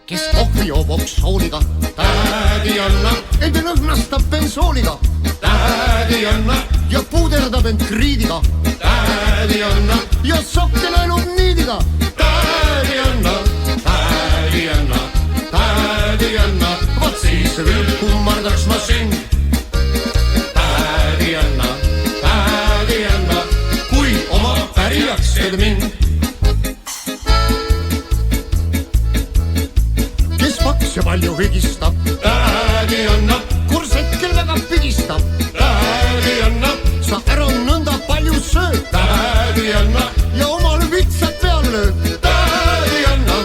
kes kohvi joob oksooliga. Tädi Anna end lõhnastab bensooliga. Tädi Anna ja puuderdab end kriidiga. Tädi Anna ja sokke naelub niidiga. Tädi Anna, tädi Anna, tädi Anna, vaat siis küll kummardaks ma sind. Tädi Anna, kui oma pärijaks teed mind. Paks ja palju hügistab. Tädi Anna, kursetkel väga pigistab. Tädi Anna, sa ära nõnda palju sööd. Tädi Anna, ja omal vitsad peal lööd. Tädi Anna,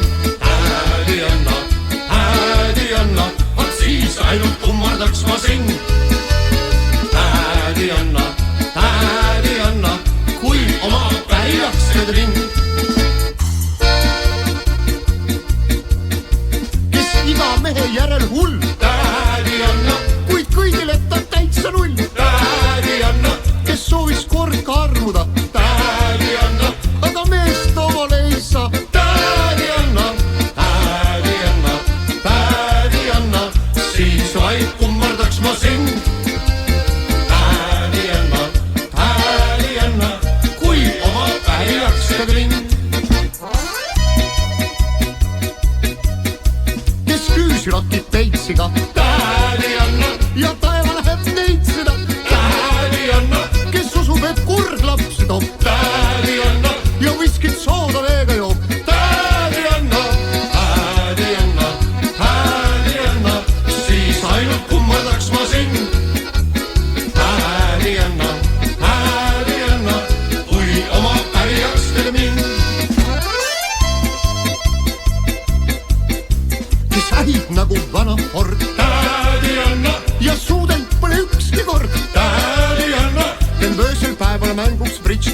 tädi Anna, tädi Anna, vaat siis ainult kummardaks ma sind. Tädi Anna, kui oma pärijaks teed mind. Iga mehe järel hull. Tädi Anna, kuid kõigile ta täitsa null. Tädi Anna, kes soovis kord ka armuda. Tädi Anna, aga meest omale ei saa. Tädi Anna, tädi Anna, siis vaid kummardaks ma sind. Tädi Anna, kui oma pärijaks teed mind. Rakib peitsiga. Tädi Anna, ja taeva läheb neitsida. Tädi Anna, kes usub, et kurg lapsi toob. Tädi Anna, ja viskit sooda veega joob. Tädi Anna, siis ainult kummardaks ma sind. Tädi Anna, kui oma pärijaks teed mind. Ähib nagu vana Ford. Tädi Anna, ja suudelt pole ükski kord. Tädi Anna, teen öösel päeval mänguks bridž.